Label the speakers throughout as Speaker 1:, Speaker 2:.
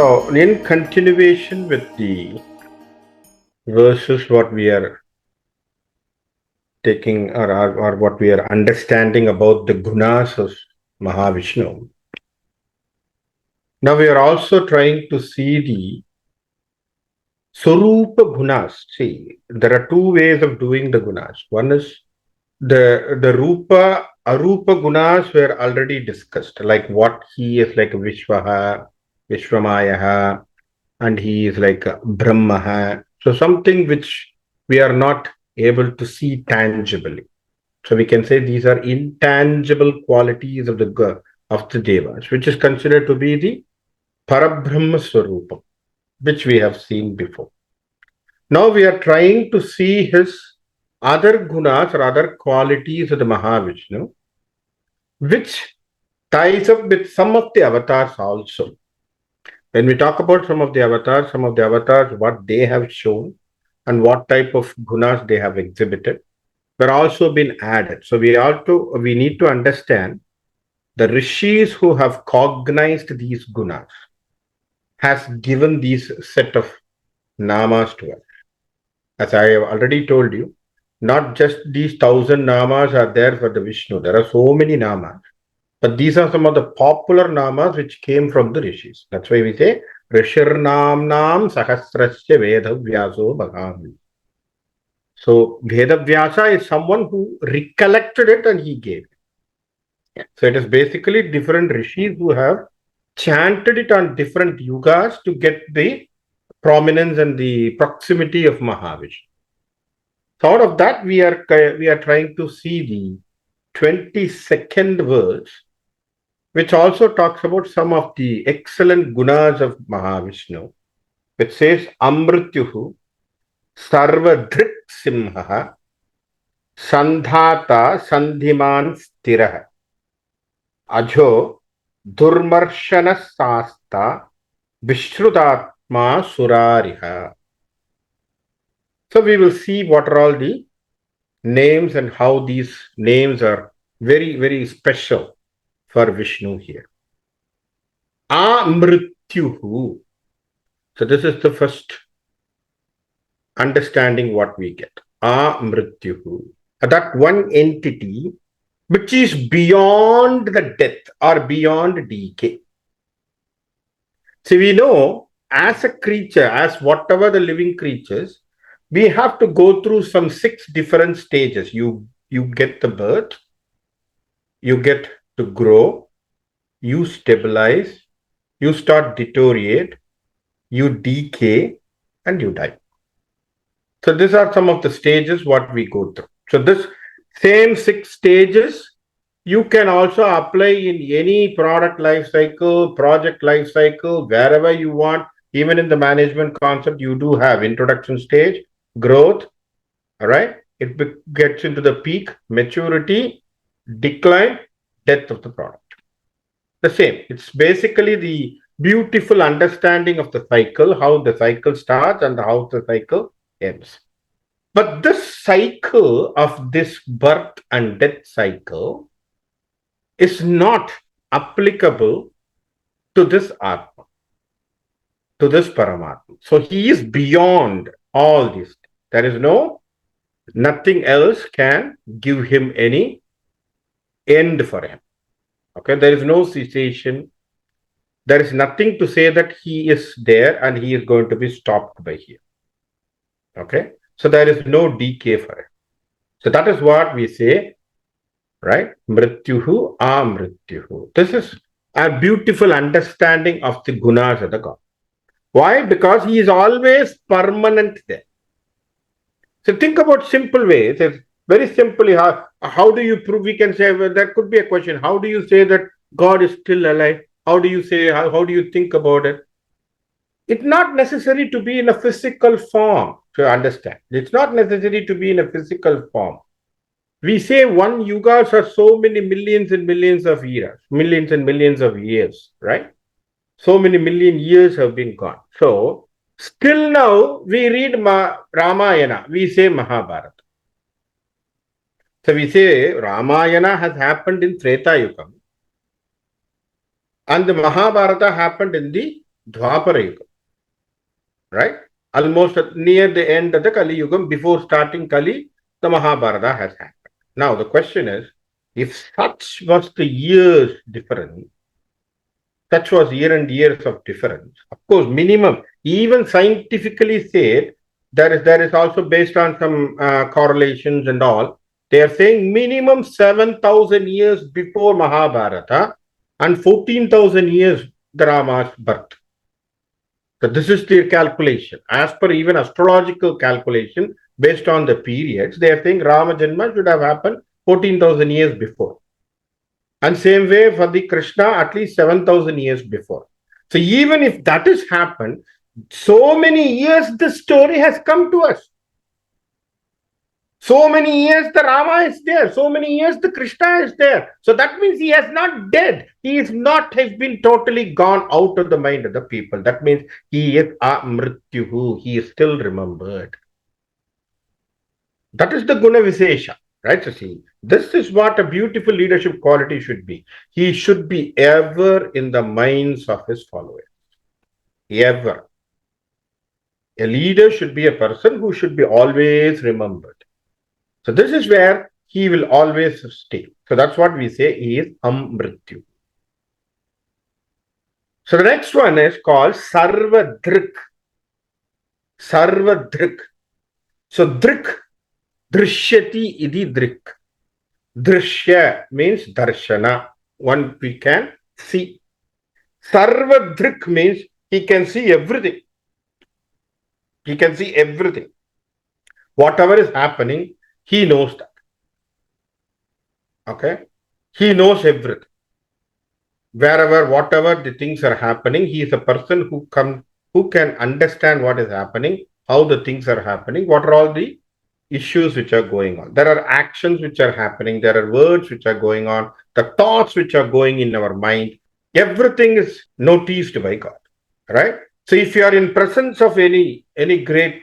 Speaker 1: So, in continuation with the verses, what we are taking or what we are understanding about the gunas of Mahavishnu, now we are also trying to see the Swarupa gunas. See, there are two ways of doing the gunas. One is the Rupa, Arupa gunas were already discussed, like what he is like Vishwaha, Vishwamayaha, and he is like Brahma. So something which we are not able to see tangibly. So we can say these are intangible qualities of the Devas, which is considered to be the Parabrahma Swarupam, which we have seen before. Now we are trying to see his other gunas or other qualities of the Mahavishnu, which ties up with some of the avatars also. When we talk about some of the avatars, what they have shown and what type of gunas they have exhibited, were also been added. So we need to understand the rishis who have cognized these gunas has given these set of namas to us. As I have already told you, not just these 1,000 namas are there for the Vishnu. There are so many namas. But these are some of the popular namas which came from the rishis. That's why we say Rishirnamnam Sahasrasya Vedavyaso Bhagami. So Vedavyasa is someone who recollected it and he gave it. So it is basically different rishis who have chanted it on different yugas to get the prominence and the proximity of Mahavishnu. So out of that, we are trying to see the 22nd verse, which also talks about some of the excellent gunas of Mahavishnu, which says Amrityuhu Sarvadrik Simha Sandhata Sandhiman Stiraha Ajo Durmarshana Sasta Vishrudatma Surariha. So we will see what are all the names and how these names are very, very special for Vishnu here. Amrityuhu. So this is the first understanding what we get. Amrityuhu. That one entity which is beyond the death or beyond decay. See, we know as a creature, as whatever the living creatures, we have to go through some 6 different stages. You get the birth, you get to grow, you stabilize, you start deteriorate, you decay, and you die. So these are some of the stages what we go through. So this same 6 stages you can also apply in any product life cycle, project life cycle, wherever you want. Even in the management concept, you do have introduction stage, growth, all right? It gets into the peak, maturity, decline, death of the product. The same. It's basically the beautiful understanding of the cycle, how the cycle starts and how the cycle ends. But this cycle of this birth and death cycle is not applicable to this Atma, to this Paramatma. So he is beyond all this. There is nothing else can give him any end for him. Okay, there is no cessation. There is nothing to say that he is there and he is going to be stopped by here. Okay, so there is no decay for him. So that is what we say, right? Mrityuhu amrityuhu. This is a beautiful understanding of the gunas of the God. Why? Because he is always permanent there. So think about simple ways. It's very simply, how do you prove? We can say, well, there could be a question. How do you say that God is still alive? How do you say, how do you think about it? It's not necessary to be in a physical form to understand. It's not necessary to be in a physical form. We say one yugas are so many millions and millions of years, millions and millions of years, right? So many million years have been gone. So still now we read Ramayana, we say Mahabharata. So we say Ramayana has happened in Treta Yuga and the Mahabharata happened in the Dwapara Yuga, right? Almost near the end of the Kali Yuga, before starting Kali, the Mahabharata has happened. Now the question is, if such was the years difference, such was year and years of difference. Of course, minimum, even scientifically said, there is also based on some correlations and all. They are saying minimum 7,000 years before Mahabharata and 14,000 years the Rama's birth. So this is their calculation. As per even astrological calculation, based on the periods, they are saying Rama Janma should have happened 14,000 years before. And same way for the Krishna, at least 7,000 years before. So even if that has happened, so many years the story has come to us. So many years the Rama is there. So many years the Krishna is there. So that means he has not dead. He is not has been totally gone out of the mind of the people. That means he is amrityuhu. He is still remembered. That is the guna visesha, right? So see, this is what a beautiful leadership quality should be. He should be ever in the minds of his followers. Ever. A leader should be a person who should be always remembered. So this is where he will always stay. So that's what we say he is amrityu. So the next one is called sarvadrik. Sarvadrik. So drik, drishyati idi drik. Drishya means darshana. One we can see. Sarvadrik means he can see everything. He can see everything. Whatever is happening, he knows that. Okay? He knows everything. Wherever, whatever the things are happening, he is a person who can understand what is happening, how the things are happening, what are all the issues which are going on. There are actions which are happening, there are words which are going on, the thoughts which are going in our mind. Everything is noticed by God, right? So if you are in presence of any great,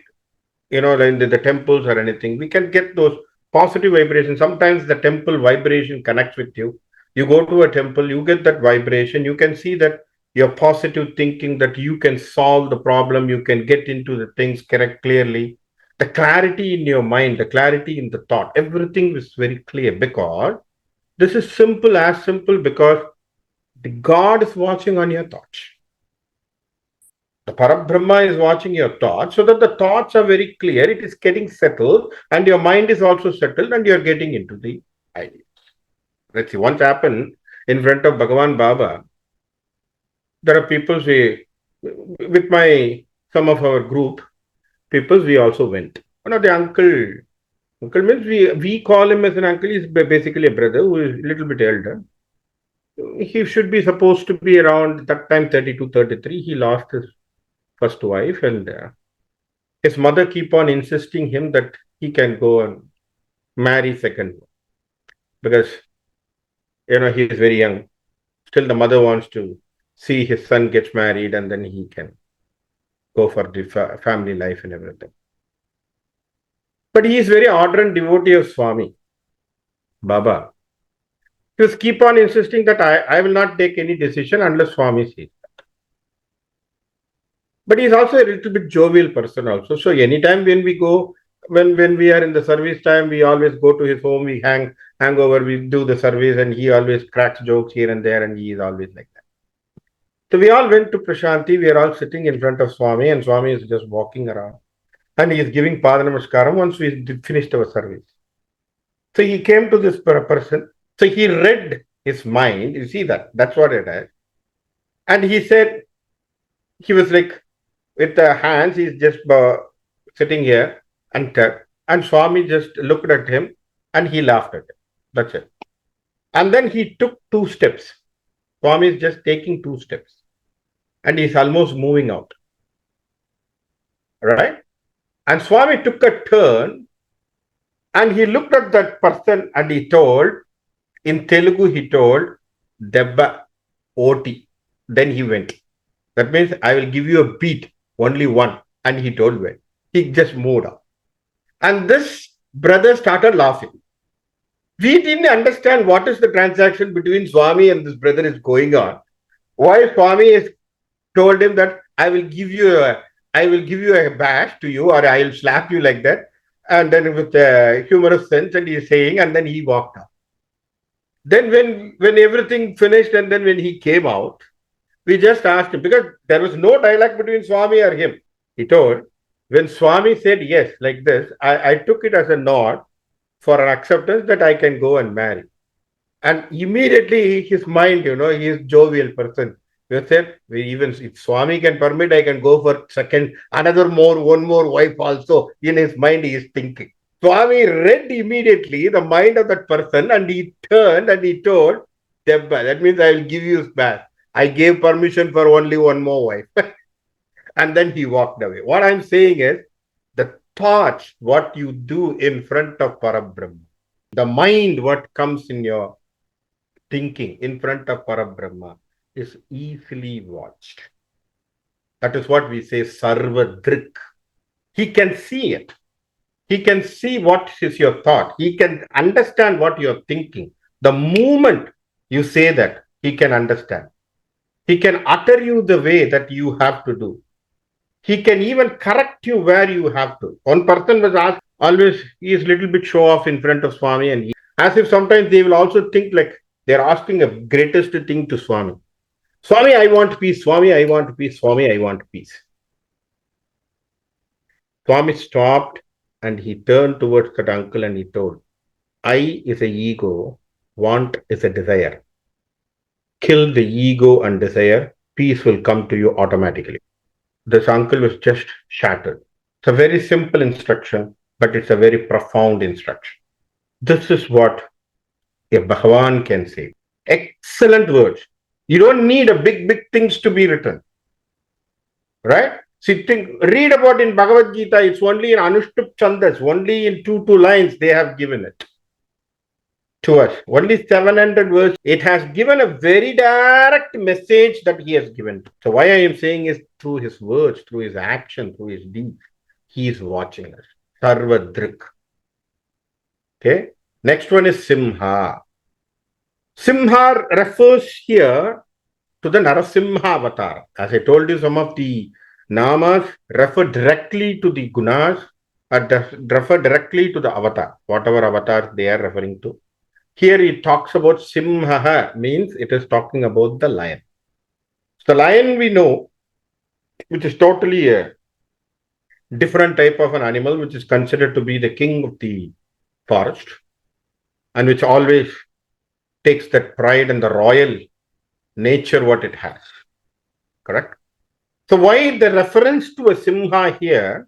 Speaker 1: in the temples or anything, we can get those positive vibrations. Sometimes the temple vibration connects with you. You go to a temple, you get that vibration. You can see that your positive thinking, that you can solve the problem, you can get into the things correct clearly. The clarity in your mind, the clarity in the thought, everything is very clear, because this is simple, as simple because the God is watching on your thoughts. The Parabrahma is watching your thoughts, so that the thoughts are very clear, it is getting settled, and your mind is also settled, and you're getting into the ideas. Let's see, once happened in front of Bhagavan Baba, there are people say, with some of our group, people, we also went. One of the uncle means we call him as an uncle, he's basically a brother who is a little bit elder. He should be supposed to be around that time 32, 33. He lost his first wife, and his mother keep on insisting him that he can go and marry second, because he is very young. Still the mother wants to see his son gets married, and then he can go for the family life and everything. But he is very ardent devotee of Swami Baba. He was keep on insisting that I will not take any decision unless Swami says. But he's also a little bit jovial person also. So anytime when we go, when we are in the service time, we always go to his home, we hang over, we do the service, and he always cracks jokes here and there, and he is always like that. So we all went to Prashanti, we are all sitting in front of Swami, and Swami is just walking around. And he is giving Pada Namaskaram once we finished our service. So he came to this person. So he read his mind. You see that? That's what it is. And he said, he was like, with the hands, he's just sitting here, and Swami just looked at him and he laughed at him. That's it. And then he took 2 steps. Swami is just taking 2 steps. And he's almost moving out. Right? And Swami took a turn and he looked at that person and he told, in Telugu, he told, Debba Oti. Then he went. That means I will give you a beat, only one. And he told when. He just moved on. And this brother started laughing. We didn't understand what is the transaction between Swami and this brother is going on. Why Swami is told him that I will give you a bash to you, or I will slap you like that. And then with a humorous sense, and he's saying, and then he walked out. Then when everything finished, and then when he came out, we just asked him, because there was no dialogue between Swami or him. He told, when Swami said yes, like this, I took it as a nod for an acceptance that I can go and marry. And immediately his mind, he is jovial person. He said, even if Swami can permit, I can go for one more wife also. In his mind, he is thinking. Swami read immediately the mind of that person, and he turned and he told, Debba, that means I will give you back. I gave permission for only one more wife. And then he walked away. What I'm saying is, the thoughts, what you do in front of Parabrahma, the mind, what comes in your thinking in front of Parabrahma, is easily watched. That is what we say, Sarvadrik. He can see it. He can see what is your thought. He can understand what you're thinking. The moment you say that, he can understand. He can utter you the way that you have to do. He can even correct you where you have to. One person was asked, always, he is a little bit show off in front of Swami, and as if sometimes they will also think like they're asking a greatest thing to Swami. Swami, I want peace. Swami, I want peace. Swami, I want peace. Swami stopped and he turned towards that uncle and he told, I is a ego, want is a desire. Kill the ego and desire, peace will come to you automatically. This uncle was just shattered. It's a very simple instruction, but it's a very profound instruction. This is what a Bhagavan can say. Excellent words. You don't need a big things to be written. Right? See, read about in Bhagavad Gita, it's only in Anushtup Chandas, only in two lines they have given it to us. Only 700 words. It has given a very direct message that he has given. So why I am saying is through his words, through his action, through his deeds, he is watching us. Sarvadrik. Okay. Next one is Simha. Simha refers here to the Narasimha avatar. As I told you, some of the namas refer directly to the gunas or refer directly to the avatar, whatever avatar they are referring to. Here it talks about Simha, means it is talking about the lion. The lion we know, which is totally a different type of an animal, which is considered to be the king of the forest, and which always takes that pride and the royal nature what it has. Correct? So why the reference to a Simha here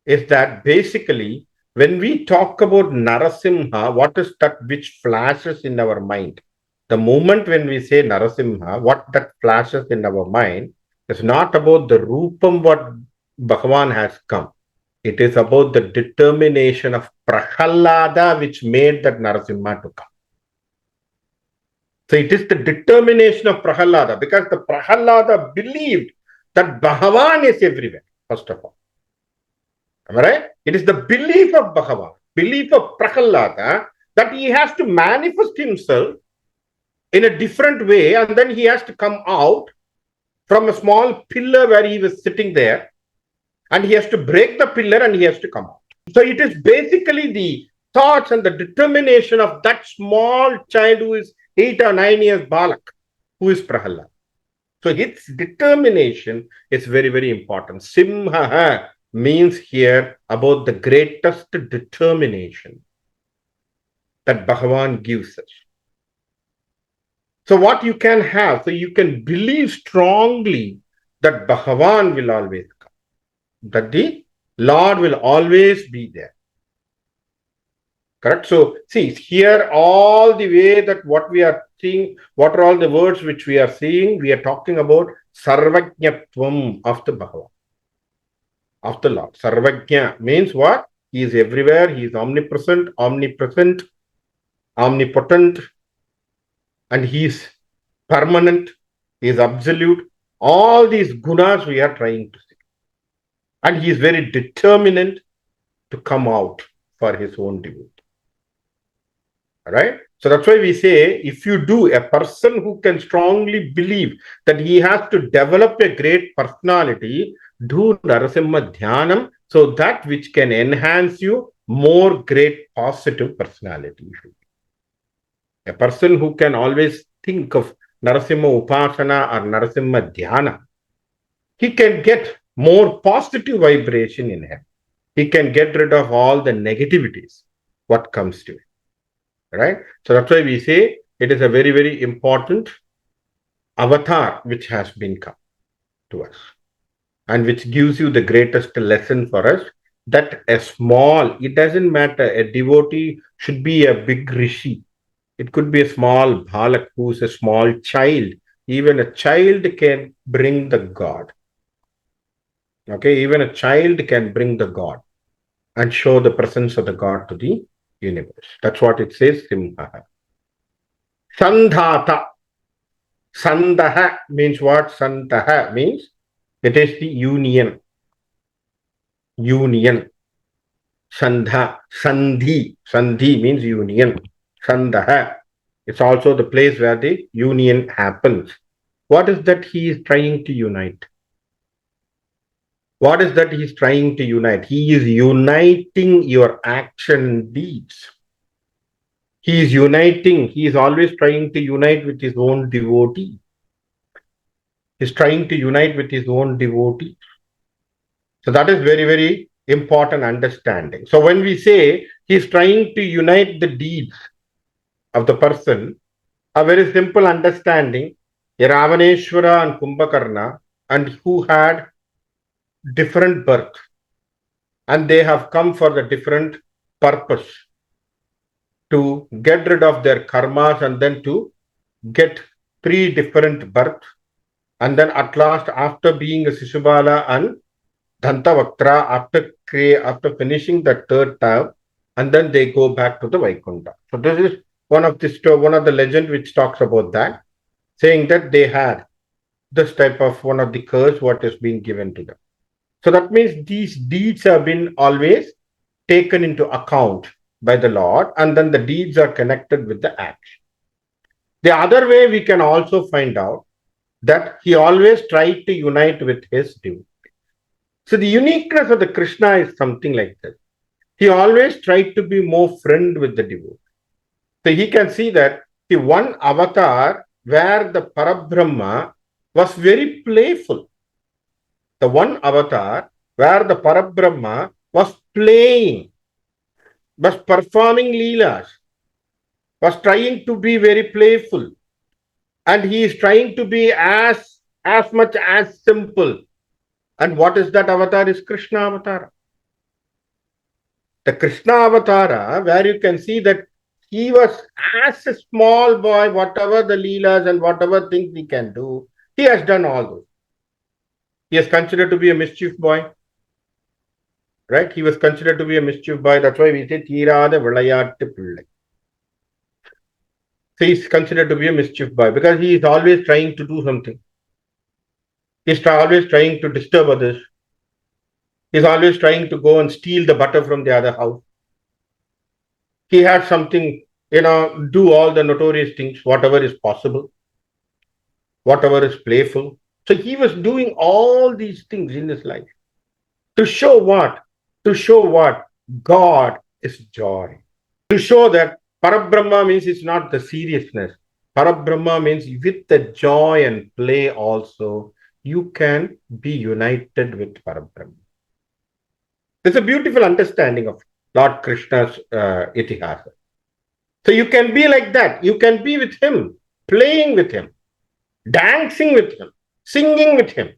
Speaker 1: is that basically when we talk about Narasimha, what is that which flashes in our mind? The moment when we say Narasimha, what that flashes in our mind is not about the Rupam what Bhagavan has come. It is about the determination of Prahalada which made that Narasimha to come. So it is the determination of Prahalada, because the Prahalada believed that Bhagavan is everywhere, first of all. Am I right? It is the belief of Bhagavan, belief of Prahalada, that he has to manifest himself in a different way, and then he has to come out from a small pillar where he was sitting there, and he has to break the pillar and he has to come out. So it is basically the thoughts and the determination of that small child who is 8 or 9 years Balak, who is Prahalad. So its determination is very, very important. Simha means here about the greatest determination that Bhagavan gives us. So what you can have, so you can believe strongly that Bhagavan will always come, that the Lord will always be there. Correct? So see, here all the way that what we are seeing, what are all the words which we are seeing, we are talking about Sarvajñatvam of the Bhagavan, of the Lord. Sarvajña means what? He is everywhere, he is omnipresent, omnipotent, and he is permanent, he is absolute. All these gunas we are trying to see. And he is very determined to come out for his own devotee. Right? So that's why we say, if you do, a person who can strongly believe that he has to develop a great personality, do Narasimha Dhyanam, so that which can enhance you more great positive personality. A person who can always think of Narasimha Upasana or Narasimha Dhyana, he can get more positive vibration in him. He can get rid of all the negativities, what comes to it. Right? So that's why we say it is a very, very important avatar which has been come to us and which gives you the greatest lesson for us that a small, it doesn't matter, a devotee should be a big rishi. It could be a small bhalak who's a small child. Even a child can bring the God. Okay, even a child can bring the God and show the presence of the God to the universe. That's what it says, Simha. Sandhata. Sandaha means what? Santaha means it is the union. Union. Sandha. Sandhi. Sandhi means union. Sandaha. It's also the place where the union happens. What is that he is trying to unite? What is that he is trying to unite? He is uniting your action deeds. He is uniting. He is always trying to unite with his own devotee. He is trying to unite with his own devotee. So that is very, very important understanding. So when we say he is trying to unite the deeds of the person, a very simple understanding, Ravaneshwara and Kumbhakarna, and who had different birth, and they have come for the different purpose to get rid of their karmas and then to get three different births. And then at last, after being a Sisubala and Dantavaktra, after finishing the third term, and then they go back to the Vaikunta. So this is one of the legend which talks about that, saying that they had this type of one of the curse what is being given to them. So that means these deeds have been always taken into account by the Lord, and then the deeds are connected with the action. The other way we can also find out that he always tried to unite with his devotee. So the uniqueness of the Krishna is something like this. He always tried to be more friend with the devotee. So he can see that the one avatar where the Parabrahma was very playful. The one avatar where the Parabrahma was playing, was performing leelas, was trying to be very playful. And he is trying to be as much as simple. And what is that avatar? Is Krishna avatar. The Krishna avatara, where you can see that he was as a small boy, whatever the leelas and whatever things he can do, he has done all those. He is considered to be a mischief boy. Right? He was considered to be a mischief boy. That's why we say Tirada Vilayattu Pillai. So he's considered to be a mischief boy because he is always trying to do something. He's always trying to disturb others. He's always trying to go and steal the butter from the other house. He had something, do all the notorious things, whatever is possible, whatever is playful. So he was doing all these things in his life. To show what? To show what? God is joy. To show that Parabrahma means it's not the seriousness. Parabrahma means with the joy and play also, you can be united with Parabrahma. There's a beautiful understanding of Lord Krishna's itihasa. So you can be like that. You can be with him, playing with him, dancing with him, singing with him.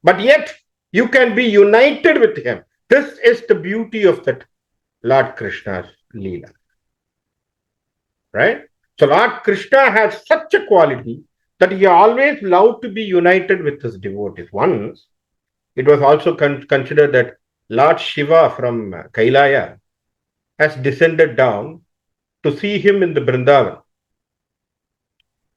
Speaker 1: But yet, you can be united with him. This is the beauty of that Lord Krishna's Leela. Right? So Lord Krishna has such a quality that he always loved to be united with his devotees. Once, it was also considered that Lord Shiva from Kailaya has descended down to see him in the Vrindavan.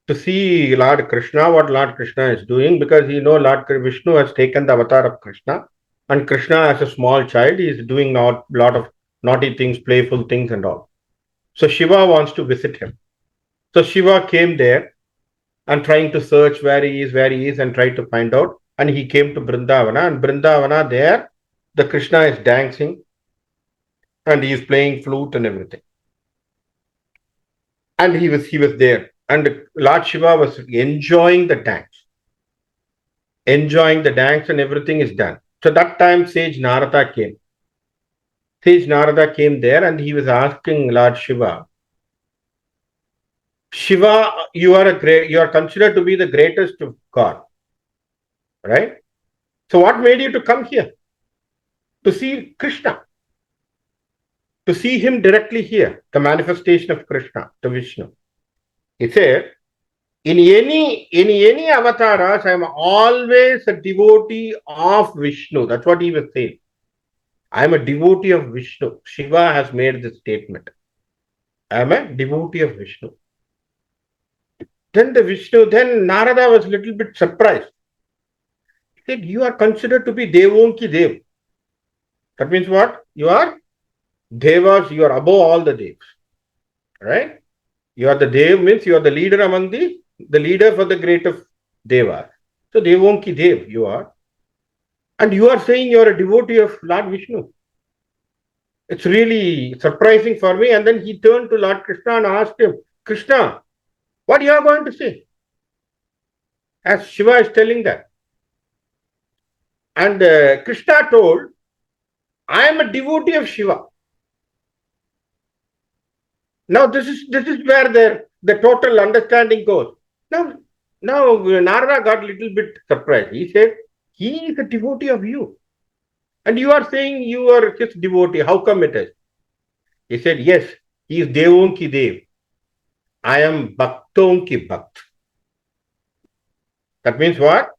Speaker 1: To see Lord Krishna, what Lord Krishna is doing, because Lord Vishnu has taken the avatar of Krishna, and Krishna as a small child is doing a lot of naughty things, playful things and all. So Shiva wants to visit him. So Shiva came there and trying to search where he is, and try to find out. And he came to Brindavana, and Brindavana there, the Krishna is dancing and he is playing flute and everything. And he was there. And Lord Shiva was enjoying the dance. Enjoying the dance and everything is done. So that time Sage Narada came. Sage Narada came there and he was asking Lord Shiva, Shiva, you are considered to be the greatest of God, right? So what made you to come here? To see Krishna, to see him directly here, the manifestation of Krishna, to Vishnu. He said, in any avatars, I am always a devotee of Vishnu. That's what he was saying. I am a devotee of Vishnu. Shiva has made this statement. I am a devotee of Vishnu. Then Narada was a little bit surprised. He said, you are considered to be Devonki Dev. That means what? You are Devas, you are above all the Devs. Right? You are the Dev means you are the leader among the leader for the greatest Devas. So Devonki Dev you are. And you are saying you are a devotee of Lord Vishnu. It's really surprising for me. And then he turned to Lord Krishna and asked him, Krishna, what you are going to say? As Shiva is telling that. And Krishna told, I am a devotee of Shiva. Now this is where the total understanding goes. Now Narada got a little bit surprised. He said, he is a devotee of you. And you are saying you are his devotee. How come it is? He said, yes, he is Devonki Dev. I am Bhaktonki Bhakt. That means what?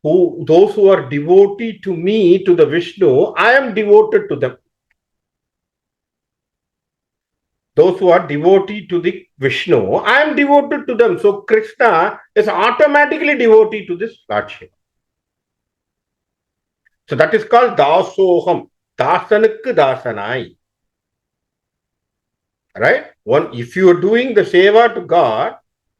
Speaker 1: Those who are devotee to me, to the Vishnu, I am devoted to them. Those who are devotee to the Vishnu, I am devoted to them. So Krishna is automatically devotee to this Lord Shiva. So that is called Dasoham. Dasanukku Dasanai. Right? If you are doing the seva to God,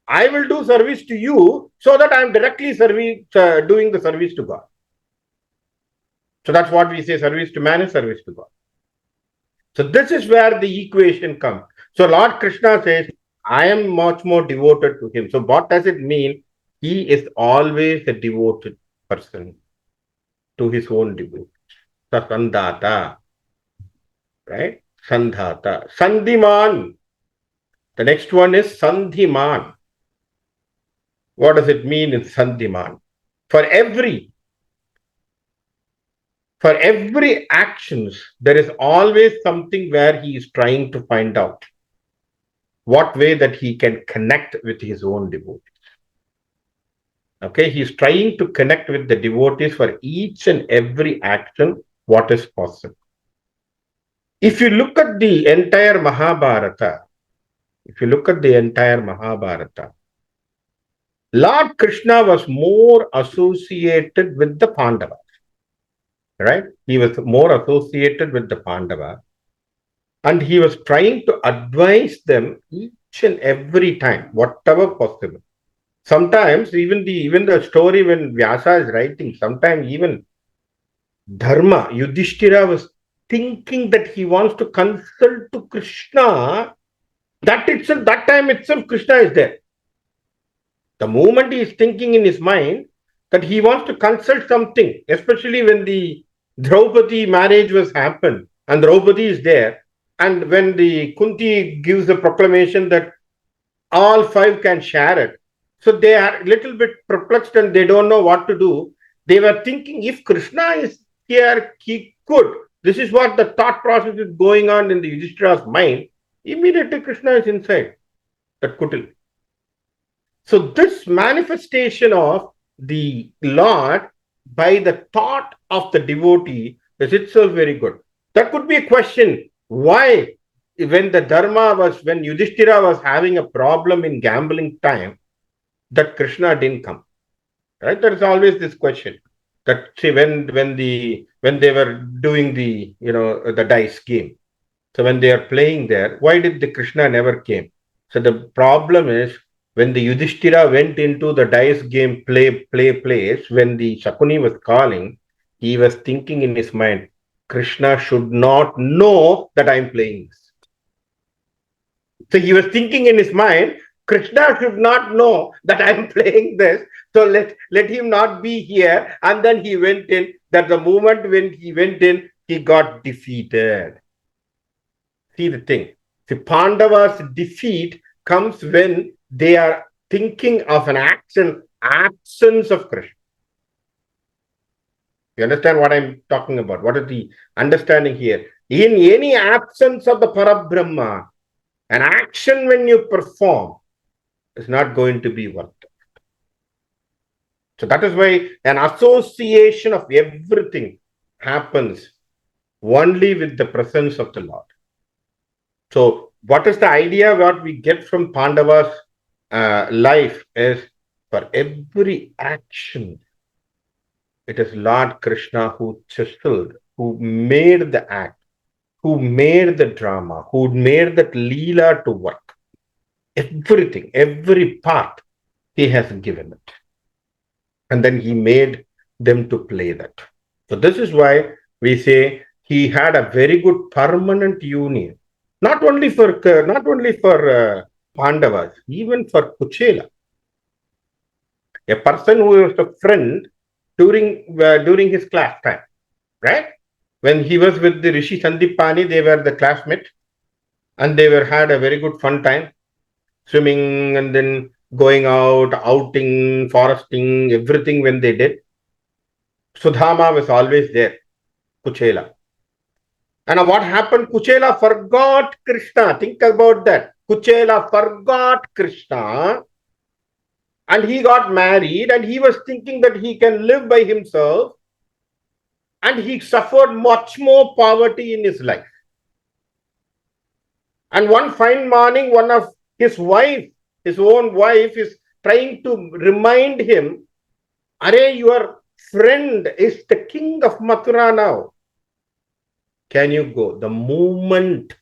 Speaker 1: I will do service to you so that I am directly doing the service to God. So that's what we say, service to man is service to God. So this is where the equation comes. So Lord Krishna says, I am much more devoted to him. So what does it mean? He is always a devoted person to his own devotee. Sandhata. Right? Sandhata. Sandhiman. The next one is Sandhiman. What does it mean in Sandhiman? For every actions, there is always something where he is trying to find out what way that he can connect with his own devotees. Okay, he is trying to connect with the devotees for each and every action, what is possible. If you look at the entire Mahabharata, Lord Krishna was more associated with the Pandavas. Right? He was more associated with the Pandavas. And he was trying to advise them each and every time, whatever possible. Sometimes even the story when Vyasa is writing, sometimes even Dharma, Yudhishthira was thinking that he wants to consult to Krishna. That time itself, Krishna is there. The moment he is thinking in his mind that he wants to consult something, especially when the Draupadi marriage was happened and Draupadi is there, and when the Kunti gives the proclamation that all five can share it, so they are a little bit perplexed and they don't know what to do. They were thinking if Krishna is here, he could. This is what the thought process is going on in the Yudhishthira's mind. Immediately Krishna is inside that kutil. So this manifestation of the Lord by the thought of the devotee is itself very good. That could be a question. Why, when Yudhishthira was having a problem in gambling time, that Krishna didn't come? Right? There is always this question. That see when they were doing the dice game, So when they are playing there, why did the Krishna never came? So the problem is when the Yudhishthira went into the dice game place, when the Shakuni was calling, he was thinking in his mind, Krishna should not know that I'm playing this. So he was thinking in his mind, Krishna should not know that I'm playing this. So let him not be here. And then he went in. That the moment when he went in, he got defeated. See the thing. The Pandavas' defeat comes when they are thinking of an action, absence of Krishna. You understand what I'm talking about? What is the understanding here? In any absence of the Parabrahma, an action when you perform is not going to be worth it. So that is why an association of everything happens only with the presence of the Lord. So what is the idea what we get from Pandava's life is for every action, it is Lord Krishna who chiseled, who made the act, who made the drama, who made that Leela to work. Everything, every part, he has given it. And then he made them to play that. So this is why we say he had a very good permanent union, not only for Pandavas, even for Kuchela, a person who was a friend during his class time, right? When he was with the Rishi Sandipani, they were the classmates, and they were had a very good fun time, swimming and then going out, outing, foresting, everything when they did. Sudhama was always there, Kuchela. And what happened? Kuchela forgot Krishna. Think about that. Kuchela forgot Krishna and he got married and he was thinking that he can live by himself and he suffered much more poverty in his life. And one fine morning, one of his wife, his own wife, is trying to remind him, Are, your friend is the king of Mathura now. Can you go? The moment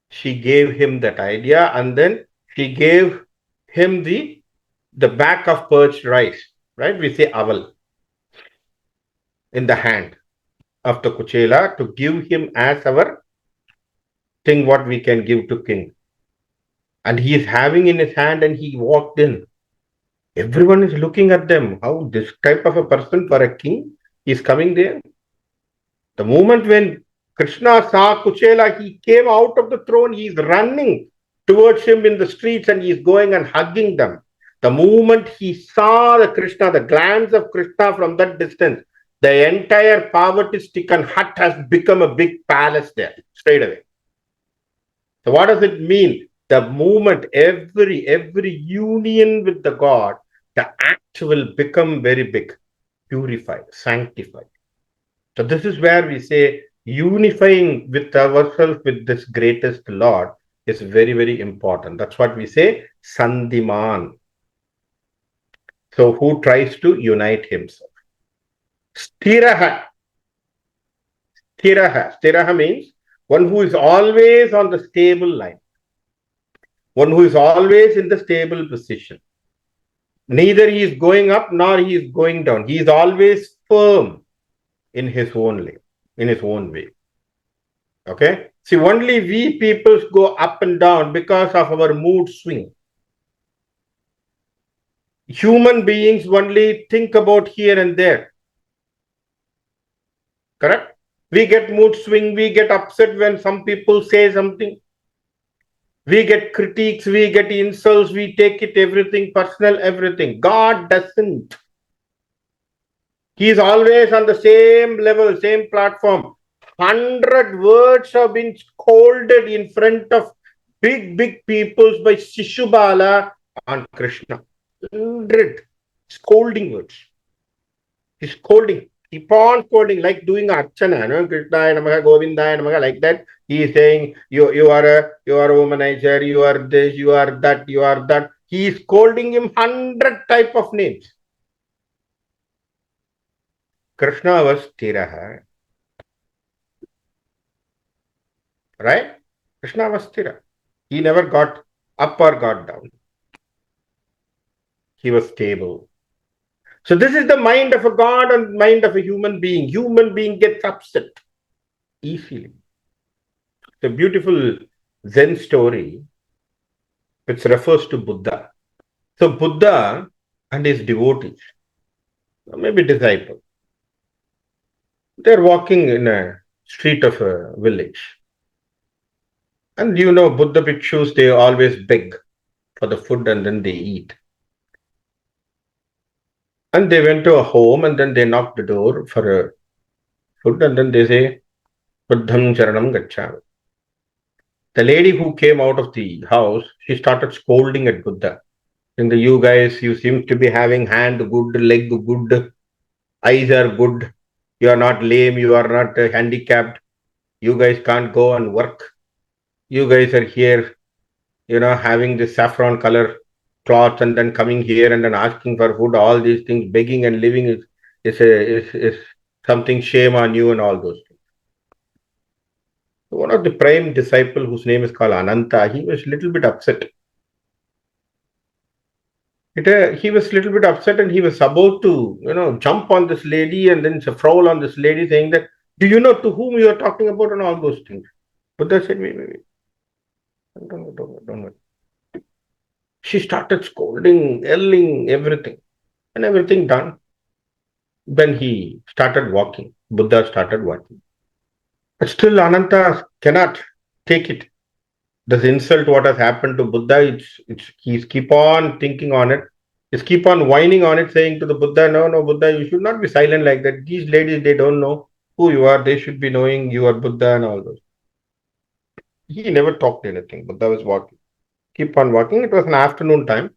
Speaker 1: she gave him that idea, and then she gave him the back of perched rice, right? We say aval in the hand of the Kuchela to give him as our thing what we can give to king. And he is having in his hand and he walked in. Everyone is looking at them. How this type of a person for a king is coming there? The moment when Krishna saw Kuchela, he came out of the throne, he is running towards him in the streets and he is going and hugging them. The moment he saw the Krishna, the glance of Krishna from that distance, the entire poverty-stricken hut has become a big palace there, straight away. So what does it mean? The moment, every union with the God, the act will become very big, purified, sanctified. So this is where we say unifying with ourselves with this greatest Lord is very, very important. That's what we say, Sandiman. So who tries to unite himself? Sthiraha. Sthiraha means one who is always on the stable line. One who is always in the stable position. Neither he is going up nor he is going down. He is always firm in his own way, in his own way. Okay? See, only we people go up and down because of our mood swing. Human beings only think about here and there. Correct? We get mood swing, we get upset when some people say something. We get critiques, we get insults, we take it everything personal, everything. God doesn't. He is always on the same level, same platform. 100 words have been scolded in front of big peoples by Shishubala on Krishna. 100 scolding words. He's scolding. Keep on scolding, like doing Archana, no? Krishna, Namaha, Govinda, Namaha, like that. He is saying, you are a womanizer, you are this, you are that, you are that. He is scolding him 100 type of names. Krishna was Tiraha. right? Krishna was sthira. He never got up or got down. He was stable. So this is the mind of a god and mind of a human being. Human being gets upset easily. The beautiful Zen story which refers to Buddha. So Buddha and his devotees, maybe disciples, they're walking in a street of a village. And Buddha bhikshus, they always beg for the food and then they eat. And they went to a home and then they knocked the door for a food and then they say, Buddham Charanam Gacchami. The lady who came out of the house, she started scolding at Buddha. And you guys, you seem to be having hand good, leg good, eyes are good. You are not lame, you are not handicapped. You guys can't go and work. You guys are here, having this saffron color cloth and then coming here and then asking for food. All these things, begging and living is something shame on you and all those things. One of the prime disciple whose name is called Ananta, he was a little bit upset. He was a little bit upset and he was about to, jump on this lady and then prowl on this lady saying that, do you know to whom you are talking about and all those things? Buddha said, wait. Don't. She started scolding, yelling, everything. And everything done. Then he started walking. Buddha started walking. But still Ananta cannot take it. This insult what has happened to Buddha, he's keep on thinking on it. He's keep on whining on it, saying to the Buddha, no, Buddha, you should not be silent like that. These ladies, they don't know who you are. They should be knowing you are Buddha and all those. He never talked anything. Buddha was walking. Keep on walking. It was an afternoon time.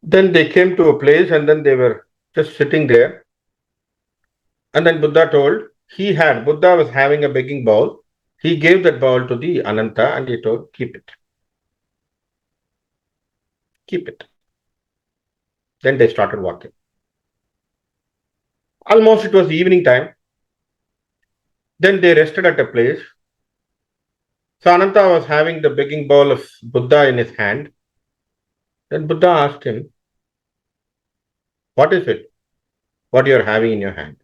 Speaker 1: Then they came to a place and then they were just sitting there. And then Buddha Buddha was having a begging bowl. He gave that bowl to the Ananta and he told, keep it. Keep it. Then they started walking. Almost it was evening time. Then they rested at a place. So Ananta was having the begging bowl of Buddha in his hand. Then Buddha asked him, what is it? What you are having in your hand?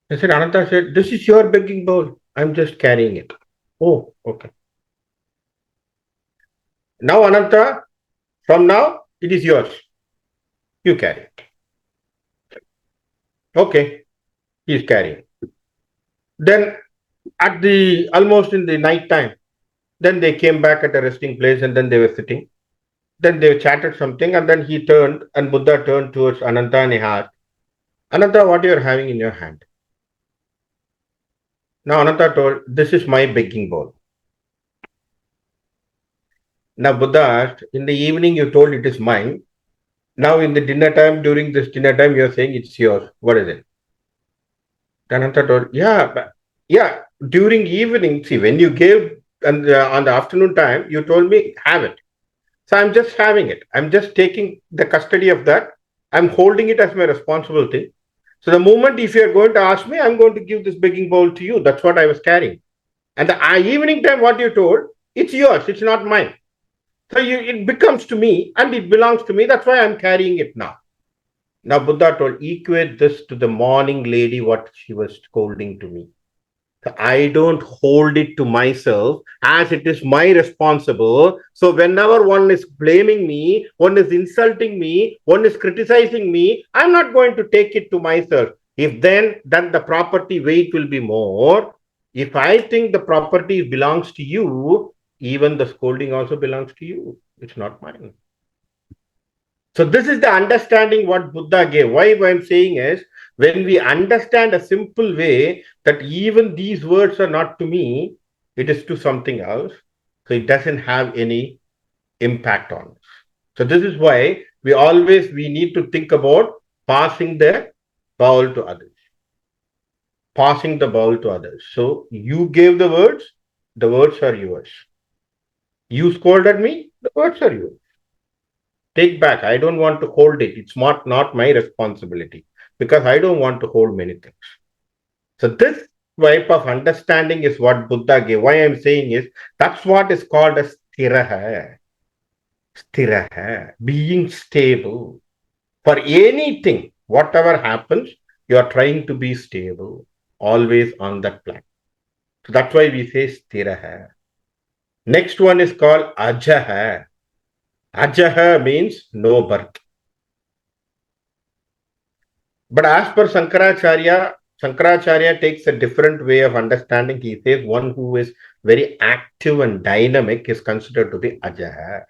Speaker 1: He said, Ananta said, this is your begging bowl. I'm just carrying it. Oh, okay. Now Ananta, from now, it is yours. You carry it. Okay. He is carrying. Then almost in the night time, then they came back at a resting place and then they were sitting. Then they chatted something and then he turned and Buddha turned towards Ananta and he asked, Ananta, what you are having in your hand? Now Ananta told, this is my begging bowl. Now Buddha asked, in the evening you told it is mine. Now in the dinner time, during this dinner time, you are saying it's yours. What is it? Ananta told, yeah, during evening, see, when you gave and on the afternoon time, you told me, have it. So I'm just having it. I'm just taking the custody of that. I'm holding it as my responsible thing. So the moment if you're going to ask me, I'm going to give this begging bowl to you. That's what I was carrying. And the evening time, what you told, it's yours. It's not mine. So it becomes to me and it belongs to me. That's why I'm carrying it now. Now Buddha told, equate this to the morning lady, what she was scolding to me. I don't hold it to myself as it is my responsible. So whenever one is blaming me, one is insulting me, one is criticizing me, I'm not going to take it to myself. If then the property weight will be more. If I think the property belongs to you, even the scolding also belongs to you. It's not mine. So this is the understanding what Buddha gave. Why I'm saying is, when we understand a simple way that even these words are not to me, it is to something else. So it doesn't have any impact on us. So this is why we need to think about passing the bowl to others. Passing the bowl to others. So you gave the words are yours. You scolded me, the words are yours. Take back. I don't want to hold it. It's not my responsibility because I don't want to hold many things. So this type of understanding is what Buddha gave. Why I'm saying is that's what is called as stiraha. Stiraha, being stable. For anything, whatever happens, you are trying to be stable, always on that plan. So that's why we say stiraha. Next one is called ajaha. Ajaha means no birth. But as per Shankaracharya takes a different way of understanding. He says one who is very active and dynamic is considered to be ajaha.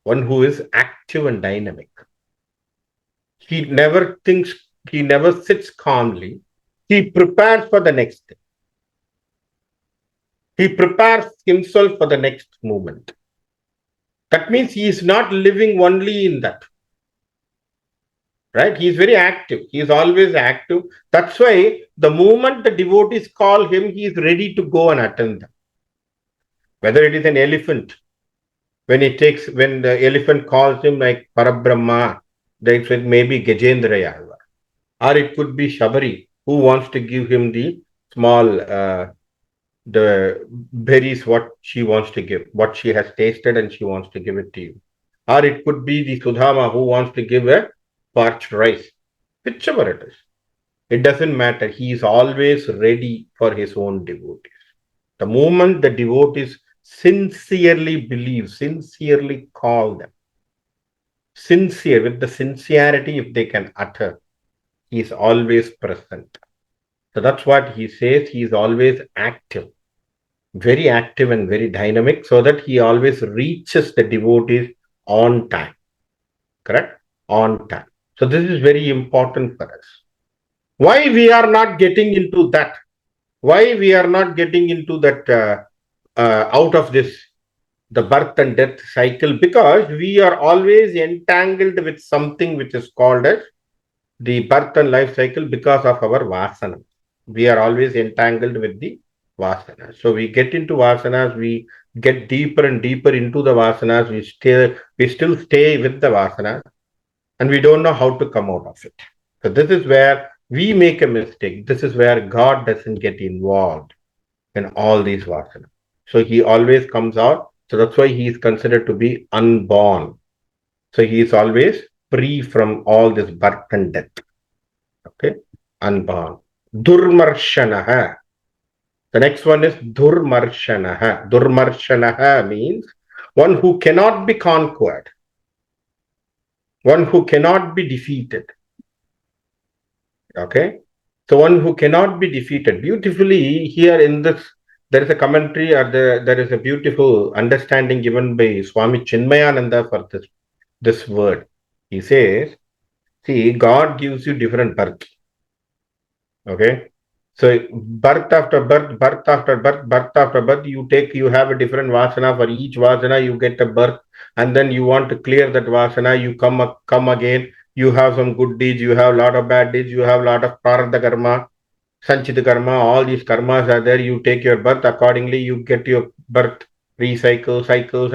Speaker 1: One who is active and dynamic. He never thinks, he never sits calmly. He prepares for the next thing. He prepares himself for the next moment. That means he is not living only in that. Right? He is very active. He is always active. That's why the moment the devotees call him, he is ready to go and attend them. Whether it is an elephant, when the elephant calls him like Parabrahma, they said maybe Gajendra Yalva. Or it could be Shabari, who wants to give him the small the berries what she wants to give, what she has tasted and she wants to give it to you. Or it could be the Sudhama who wants to give a parched rice, whichever it is. It doesn't matter. He is always ready for his own devotees. The moment the devotees sincerely believe, sincerely call them, sincere, with the sincerity if they can utter, he is always present. So that's what he says. He is always active, very active and very dynamic, so that he always reaches the devotees on time. Correct? On time. So this is very important for us. Why we are not getting into that? Why we are not getting into that out of this, the birth and death cycle? Because we are always entangled with something which is called as the birth and life cycle because of our vasana. We are always entangled with the vasanas. So we get into vasanas, we get deeper and deeper into the vasanas, we still stay with the vasanas, and we don't know how to come out of it. So this is where we make a mistake. This is where God doesn't get involved in all these vasanas. So he always comes out. So that's why he is considered to be unborn. So he is always free from all this birth and death. Okay, unborn. Durmarshanaha. The next one is Durmarshanaha. Durmarshanaha means one who cannot be conquered, one who cannot be defeated. Okay, so one who cannot be defeated. Beautifully here in this, there is a commentary or there is a beautiful understanding given by Swami Chinmayananda for this word. He says, see, God gives you different birth. Okay, so birth after birth, birth after birth, birth after birth, you have a different vasana. For each vasana, you get a birth, and then you want to clear that vasana, you come again. You have some good deeds, you have a lot of bad deeds, you have a lot of prarabdha karma, sanchita karma, all these karmas are there. You take your birth, accordingly, you get your birth, recycle, cycle.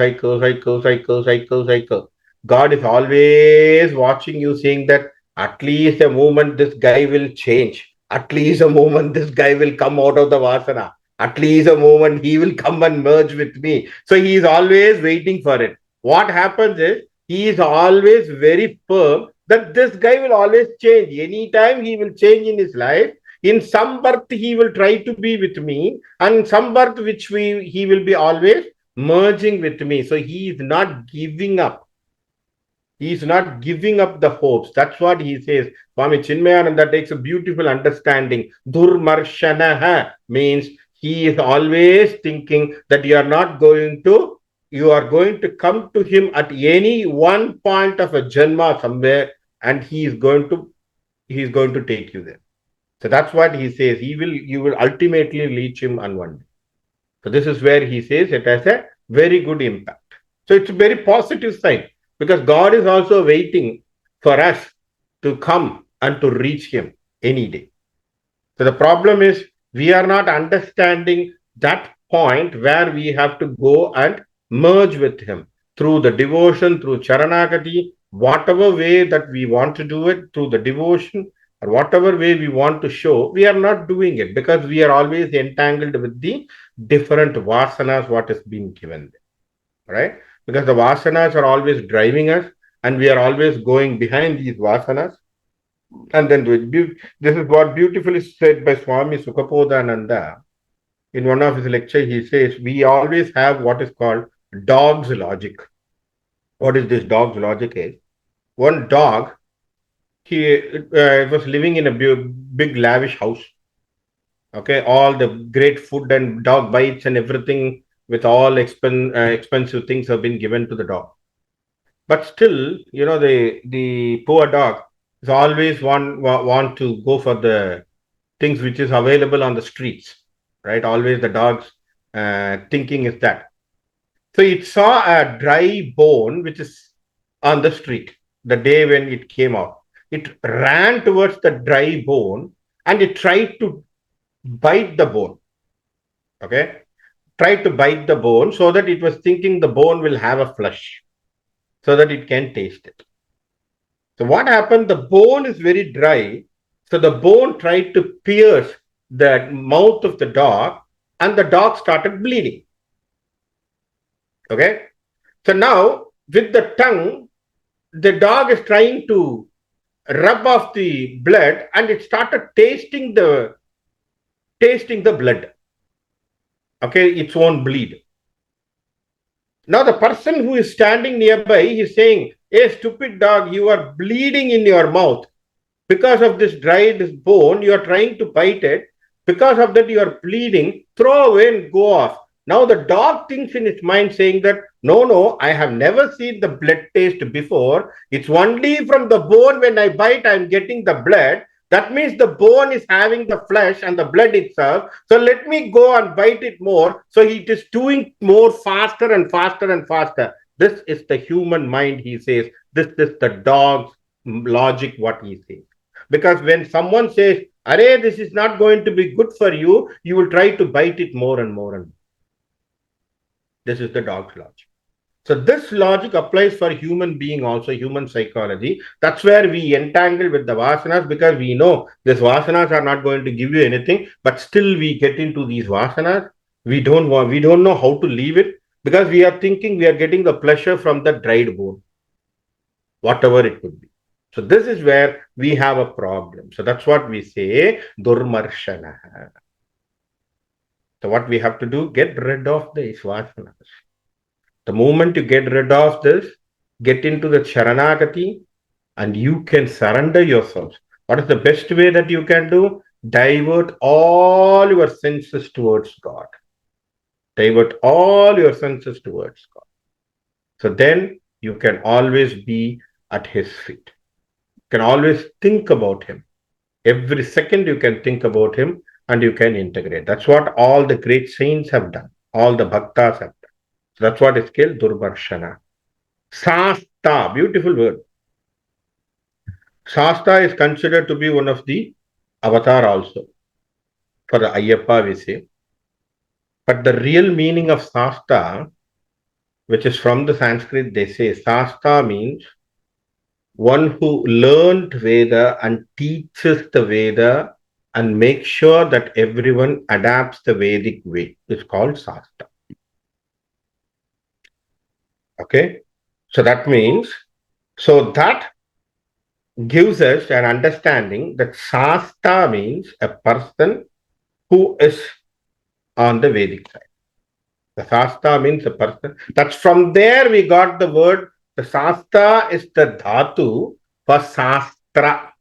Speaker 1: God is always watching you, saying that at least a moment this guy will change. At least a moment this guy will come out of the vasana. At least a moment he will come and merge with me. So he is always waiting for it. What happens is he is always very firm that this guy will always change. Anytime he will change in his life, in some birth he will try to be with me, and some birth which he will be always merging with me. So he is not giving up. He is not giving up the hopes. That's what he says. Swami Chinmayananda takes a beautiful understanding. Durmarshanaha means he is always thinking that you are going to come to him at any one point of a janma somewhere, and he is going to take you there. So that's what he says. You will ultimately reach him on one day. So this is where he says it has a very good impact. So it's a very positive sign, because God is also waiting for us to come and to reach him any day. So the problem is we are not understanding that point where we have to go and merge with him through the devotion, through charanagati, whatever way that we want to do it, through the devotion, or whatever way we want to show, we are not doing it because we are always entangled with the different vasanas what is being given, right? Because the vasanas are always driving us and we are always going behind these vasanas and then do it. This is what beautifully said by Swami Sukapodhananda. In one of his lectures, he says, we always have what is called dog's logic. What is this dog's logic is? One dog, he was living in a big lavish house. Okay, all the great food and dog bites and everything with all expensive things have been given to the dog. But still, the poor dog is always want to go for the things which is available on the streets, right? Always the dog's thinking is that. So it saw a dry bone which is on the street the day when it came out. It ran towards the dry bone and it tried to bite the bone. Okay. Tried to bite the bone so that it was thinking the bone will have a flesh so that it can taste it. So what happened? The bone is very dry. So the bone tried to pierce the mouth of the dog and the dog started bleeding. Okay. So now with the tongue, the dog is trying to rub off the blood and it started tasting the blood. Okay, its own bleed. Now the person who is standing nearby is saying, "Hey, stupid dog, you are bleeding in your mouth. Because of this dried bone, you are trying to bite it. Because of that, you are bleeding. Throw away and go off." Now the dog thinks in its mind saying that, no, no, I have never seen the blood taste before. It's only from the bone when I bite, I'm getting the blood. That means the bone is having the flesh and the blood itself. So let me go and bite it more. So it is doing more faster and faster and faster. This is the human mind, he says. This is the dog's logic, what he says. Because when someone says, "Arey, this is not going to be good for you," you will try to bite it more and more and more. This is the dog's logic. So this logic applies for human being also, human psychology. That's where we entangle with the vasanas because we know these vasanas are not going to give you anything, but still we get into these vasanas. We don't know how to leave it because we are thinking we are getting the pleasure from the dried bone, whatever it could be. So this is where we have a problem. So that's what we say, durmarshana. So what we have to do, get rid of the vasanas. The moment you get rid of this, get into the Sharanagati and you can surrender yourself. What is the best way that you can do? Divert all your senses towards God. Divert all your senses towards God. So then you can always be at His feet. You can always think about Him. Every second you can think about Him and you can integrate. That's what all the great saints have done. All the bhaktas have done. So that's what is called Durvarshana. Sasta, beautiful word. Shasta is considered to be one of the avatar also for the Ayyappa we say. But the real meaning of Shasta, which is from the Sanskrit, they say Shasta means one who learned Veda and teaches the Veda and makes sure that everyone adapts the Vedic way. It's called Shasta. Okay? So that means, so that gives us an understanding that Shasta means a person who is on the Vedic side. The Shasta means a person. That's from there we got the word. The Shasta is the dhatu for Shastra.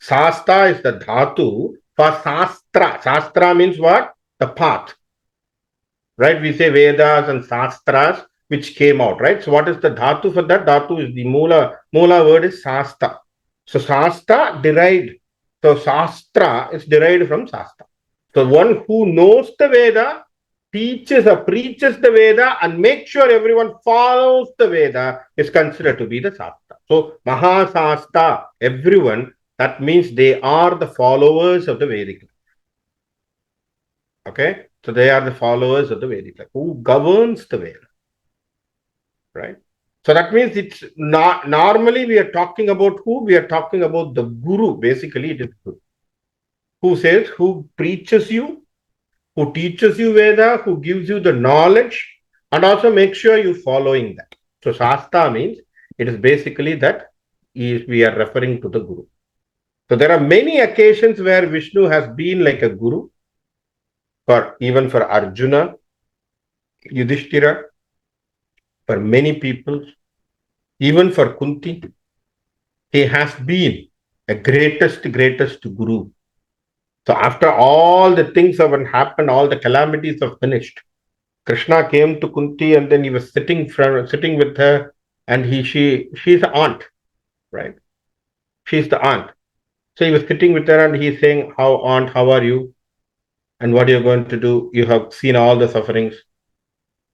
Speaker 1: Shasta is the dhatu for Shastra. Shastra means what? The path. Right? We say Vedas and Shastras which came out, right? So what is the dhatu for that? Dhatu is the Mula word is Shasta. So Shasta derived. So Shastra is derived from Shasta. So one who knows the Veda, teaches or preaches the Veda and makes sure everyone follows the Veda is considered to be the Shasta. So Mahasasta, everyone, that means they are the followers of the Vedic. Okay? So they are the followers of the Vedic. Who governs the Veda? Right? So that means it's not normally we are talking about who? We are talking about the Guru. Basically, it is Guru. Who says, who preaches you, who teaches you Veda, who gives you the knowledge, and also make sure you following that. So Shastra means it is basically that we are referring to the Guru. So there are many occasions where Vishnu has been like a Guru for even for Arjuna, Yudhishthira, for many people, even for Kunti. He has been a greatest Guru. So after all the things have happened, all the calamities have finished. Krishna came to Kunti and then he was sitting with her, and she's the aunt, right? She's the aunt. So he was sitting with her and he's saying, "How aunt, how are you? And what are you going to do? You have seen all the sufferings.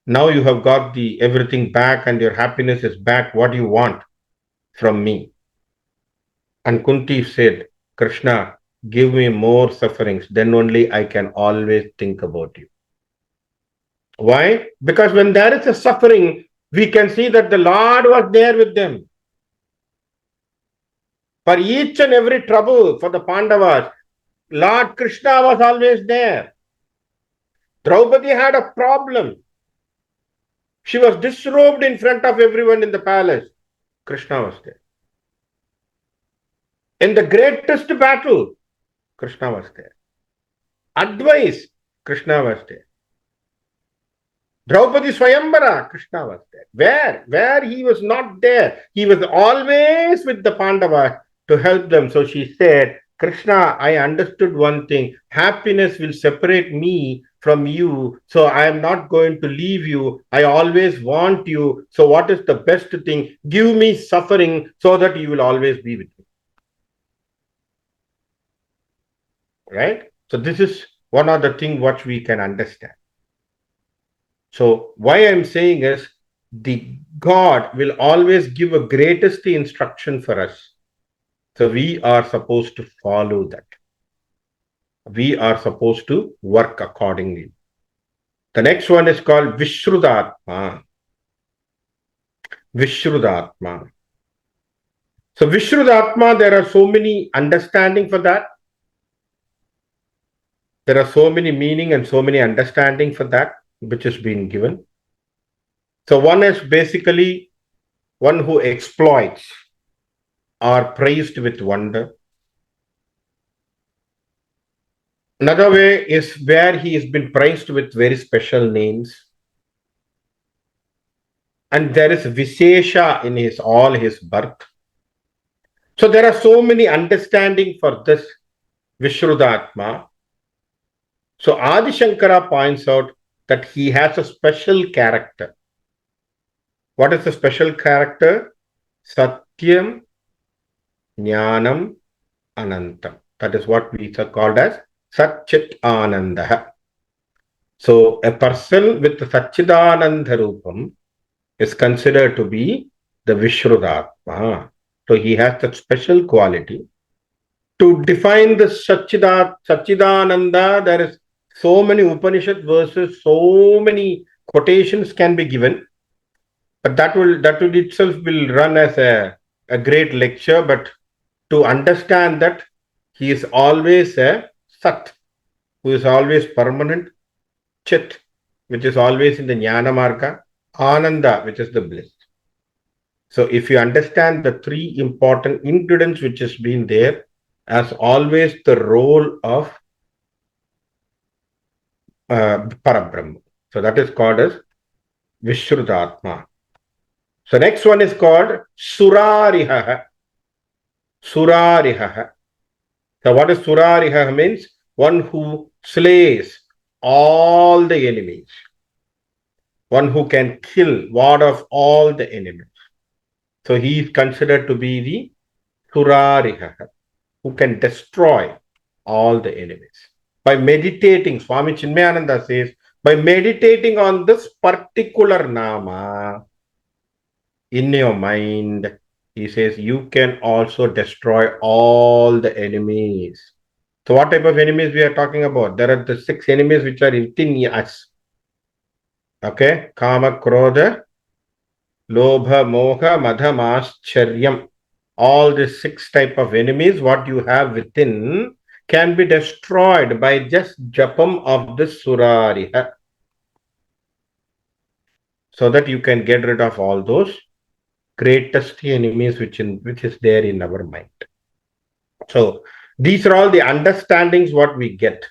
Speaker 1: Now you have got the everything back and your happiness is back. What do you want from me?" And Kunti said, "Krishna, give me more sufferings. Then only I can always think about you." Why? Because when there is a suffering, we can see that the Lord was there with them. For each and every trouble for the Pandavas, Lord Krishna was always there. Draupadi had a problem. She was disrobed in front of everyone in the palace. Krishna was there. In the greatest battle, Krishna was there. Advice, Krishna was there. Draupadi Swayambara, Krishna was there. Where he was not there, he was always with the Pandavas to help them. So she said, Krishna, I understood one thing. Happiness will separate me from you. So I am not going to leave you. I always want you. So what is the best thing? Give me suffering so that you will always be with me. Right? So this is one of the things what we can understand. So why I'm saying is the God will always give a greatest instruction for us. So we are supposed to follow that. We are supposed to work accordingly. The next one is called Vishrudatma. Vishrudatma. So Vishrudatma, there are so many understanding for that. There are so many meaning and so many understanding for that, which has been given. So one is basically one who exploits or praised with wonder. Another way is where he has been praised with very special names. And there is Vishesha in his all his birth. So there are so many understanding for this Vishrudatma. So Adi Shankara points out that he has a special character. What is the special character? Satyam, Jnanam, Anantam. That is what we are called as Satchit Ananda. So a person with Satchidananda Rupam is considered to be the Vishrudatma. So he has that special quality. To define the Satchidananda, there is so many Upanishad verses, so many quotations can be given. But that will itself will run as a great lecture. But to understand that he is always a Sat, who is always permanent, Chit, which is always in the Jnana Marga, Ananda, which is the bliss. So if you understand the three important ingredients which has been there, as always the role of Parabrahma. So that is called as Vishrudatma. So next one is called Surariha. Surariha. So what is Surariha means? One who slays all the enemies. One who can kill, ward off all the enemies. So he is considered to be the Surariha, who can destroy all the enemies. By meditating, Swami Chinmayananda says, by meditating on this particular Nama in your mind, he says, you can also destroy all the enemies. So what type of enemies we are talking about? There are the 6 enemies which are within us. Okay? Kama, Krodha, Lobha, Moha, Madha, Mascharya. All the 6 type of enemies what you have within can be destroyed by just japam of this Surariha. So that you can get rid of all those greatest enemies which is there in our mind. So these are all the understandings what we get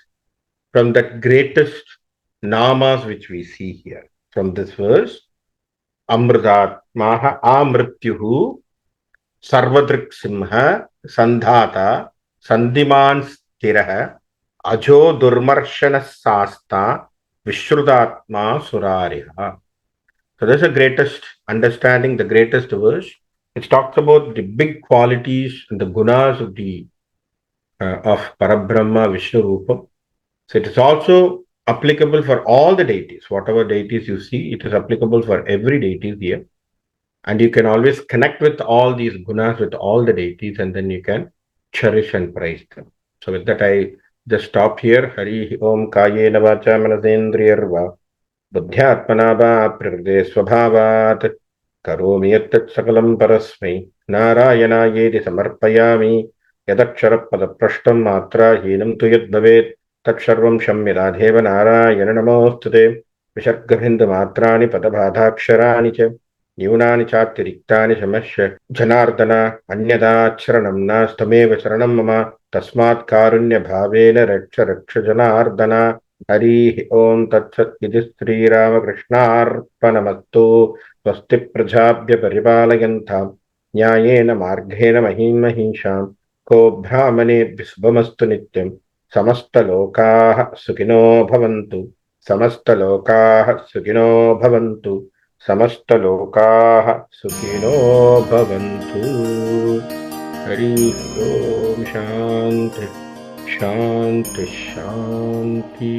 Speaker 1: from the greatest namas which we see here. From this verse, Amritatmaha Amrityuhu Sarvadrik Simha Sandhata Sandiman Stiraha Ajo Durmarshana Sasta Vishrudatma Surariha. So that's the greatest understanding, the greatest verse. It talks about the big qualities and the gunas of Parabrahma Vishnu Rupa. So it is also applicable for all the deities. Whatever deities you see, it is applicable for every deity here. And you can always connect with all these gunas, with all the deities, and then you can cherish and praise them. So with that, I just stop here. Hari Om Kayena Vacha Manasendriyarva बुद्ध्यात्मना वा प्रकृते स्वभावात् करोमि यत्तत् सकलं परस्मै नारायणायेति समर्पयामि यदक्षरपदभ्रष्टं मात्राहीनं तु यद्भवेत् तत्सर्वं क्षम्यतादेव नारायण नमोऽस्तुते विसर्गबिन्दुमात्राणि पदबाधाक्षराणि च न्यूनानि चातिरिक्तानि क्षमस्व जनार्दन अन्यदाचरणं नास्तमेव शरणं मम तस्मात् कारुण्यभावेन रक्ष रक्ष जनार्दन हरि ओं तत्सत् इति श्रीरामकृष्णार्पणमस्तु स्वस्ति प्रजाभ्य परिपालयन्तां न्यायेन मार्गेण महीं महिषां को ब्राह्मणेभ्यः शुभमस्तु नित्यं समस्तलोकाः सुखिनो भवन्तु समस्तलोकाः सुखिनो भवन्तु समस्तलोकाः सुखिनो भवन्तु हरि ओम शांति शांति शांति